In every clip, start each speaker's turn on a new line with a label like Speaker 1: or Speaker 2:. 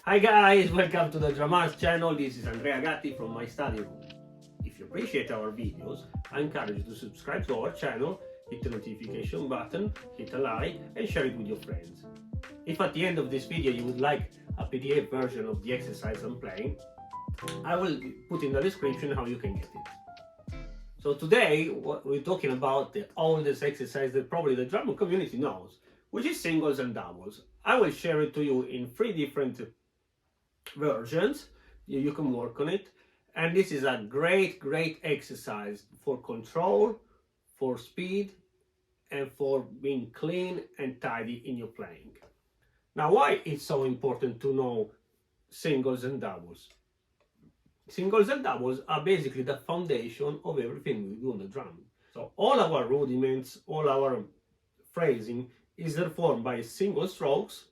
Speaker 1: Hi guys, welcome to the Dramas channel. This is Andrea Gatti from my study room. If you appreciate our videos, I encourage you to subscribe to our channel, hit the notification button, hit a like and share it with your friends. If at the end of this video you would like a PDF version of the exercise I'm playing, I will put in the description how you can get it. So today we're talking about the oldest exercise that probably the drum community knows, which is singles and doubles. I will share it to you in 3 different versions. You can work on it, and this is a great exercise for control, for speed, and for being clean and tidy in your playing. Now, why it's so important to know singles and doubles? Singles and doubles are basically the foundation of everything we do on the drum. So all our rudiments, all our phrasing is performed by single strokes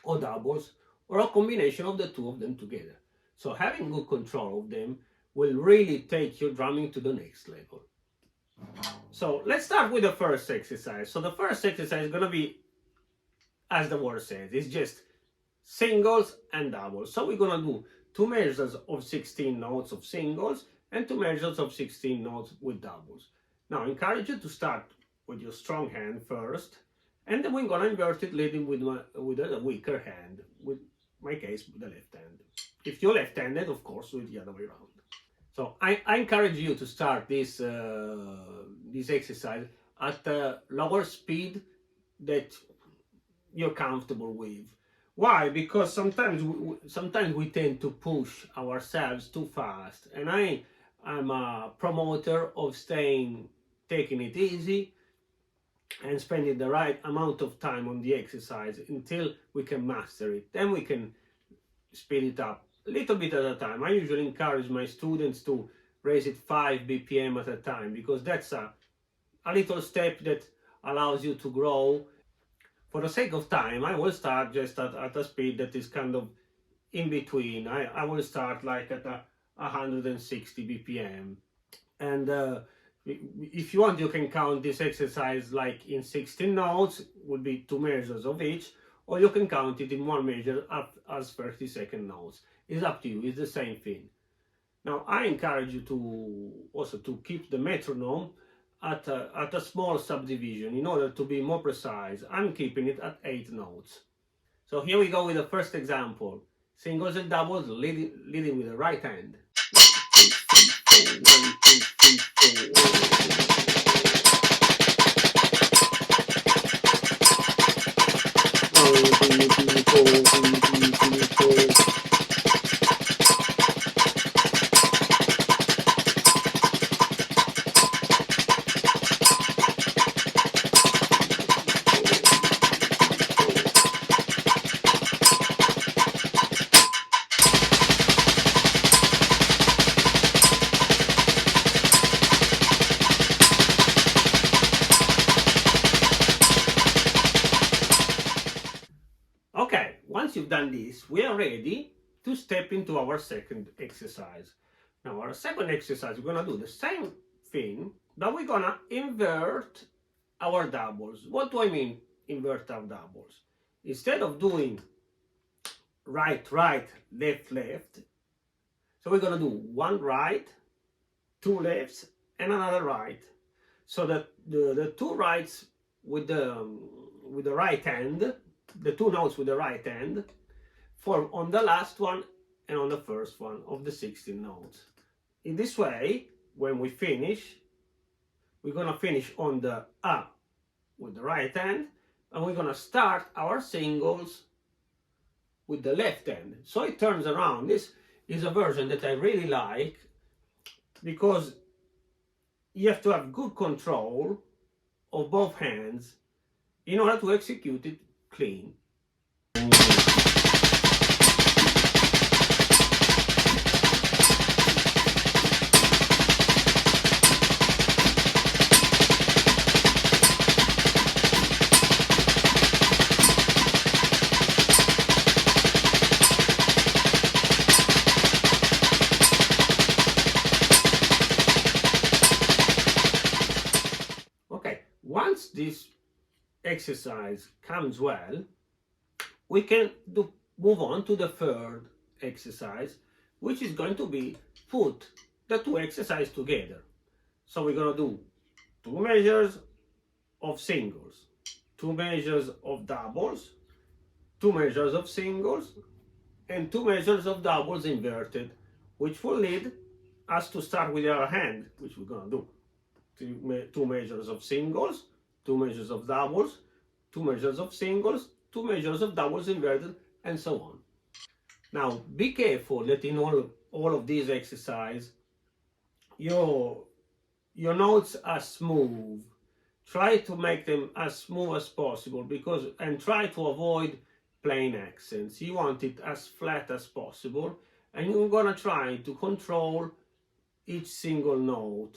Speaker 1: or doubles, or a combination of the two of them together. So having good control of them will really take your drumming to the next level. So let's start with the first exercise. So the first exercise is going to be, as the word says, it's just singles and doubles. So we're going to do 2 measures of 16 notes of singles and 2 measures of 16 notes with doubles. Now I encourage you to start with your strong hand first, and then we're going to invert it leading with a weaker hand, with my case with the left hand. If you're left-handed, of course, do it the other way around. So I encourage you to start this exercise at a lower speed that you're comfortable with. Why? Because sometimes we tend to push ourselves too fast, and I'm a promoter of taking it easy and spending the right amount of time on the exercise until we can master it. Then we can speed it up a little bit at a time. I usually encourage my students to raise it 5 BPM at a time, because that's a little step that allows you to grow. For the sake of time, I will start just at a speed that is kind of in between. I will start like at 160 BPM. And if you want, you can count this exercise like in 16 notes, would be 2 measures of each, or you can count it in 1 measure as 30-second notes. It's up to you, it's the same thing. Now I encourage you to also to keep the metronome at a small subdivision in order to be more precise. I'm keeping it at 8 notes. So here we go with the first example. Singles and doubles, leading with the right hand. 1, 2, 3, 4, 1, 2, 3, 4. Okay, once you've done this, we are ready to step into our second exercise. Now, our second exercise, we're going to do the same thing, but we're going to invert our doubles. What do I mean, invert our doubles? Instead of doing right, right, left, left, so we're going to do 1 right, 2 lefts, and another right. So that the 2 rights with the right hand, the 2 notes with the right hand, form on the last one and on the first one of the 16 notes. In this way, when we finish, we're going to finish on the A with the right hand, and we're going to start our singles with the left hand. So it turns around. This is a version that I really like, because you have to have good control of both hands in order to execute it clean. once this exercise comes well, we can move on to the third exercise, which is going to be put the two exercises together. So we're going to do 2 measures of singles, 2 measures of doubles, 2 measures of singles, and 2 measures of doubles inverted, which will lead us to start with our hand, which we're going to do 2 measures of singles, 2 measures of doubles, 2 measures of singles, 2 measures of doubles inverted, and so on. Now be careful that in all of these exercises your notes are smooth. Try to make them as smooth as possible, and try to avoid plain accents. You want it as flat as possible, and you're gonna try to control each single note.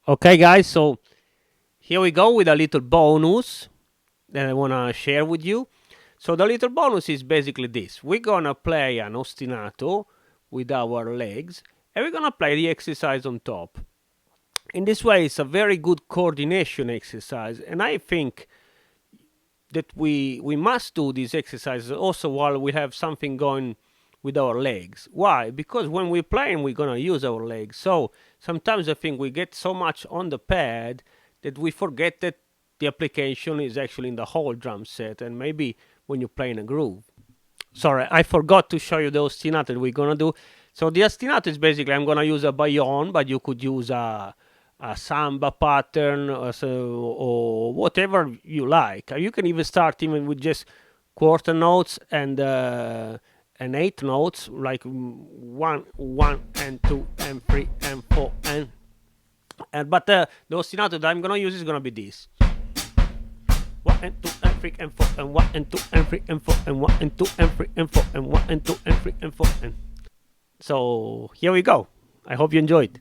Speaker 1: Okay guys, so here we go with a little bonus that I want to share with you. So the little bonus is basically this. We're going to play an ostinato with our legs, and we're going to play the exercise on top. In this way, it's a very good coordination exercise, and I think that we must do these exercises also while we have something going with our legs. Why? Because when we're playing, we're gonna use our legs. So sometimes I think we get so much on the pad that we forget that the application is actually in the whole drum set, and maybe when you're playing a groove. Sorry, I forgot to show you the ostinato that we're gonna do. So the ostinato is basically, I'm gonna use a bayon, but you could use a samba pattern or whatever you like. You can even start even with just quarter notes and 8 notes, like 1, 1, and 2, and 3, and 4, but the ostinato that I'm gonna use is gonna be this: 1 and 2 and 3 and 4 and 1 and 2 and 3 and 4 and 1 and 2 and 3 and 4 and 1 and 2 and 3 and 4 and. So here we go. I hope you enjoyed.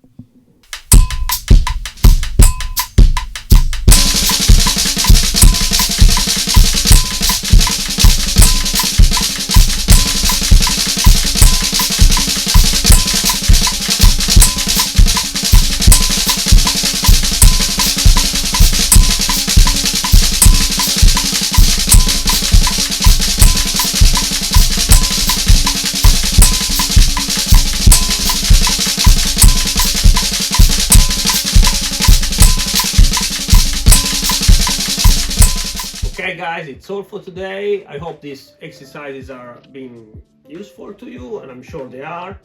Speaker 1: Okay guys, it's all for today. I hope these exercises are being useful to you, and I'm sure they are,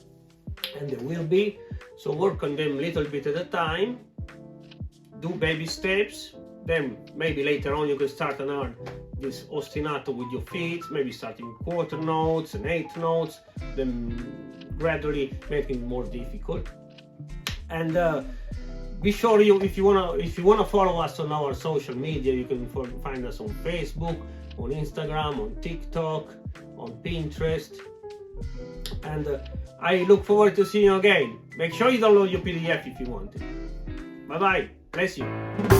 Speaker 1: and they will be. So work on them little bit at a time. Do baby steps. Then maybe later on you can start this ostinato with your feet, maybe starting with quarter notes and 8 notes, then gradually making it more difficult. And be sure if you wanna follow us on our social media, you can find us on Facebook, on Instagram, on TikTok, on Pinterest, and I look forward to seeing you again. Make sure you download your PDF if you want it. Bye bye. Bless you.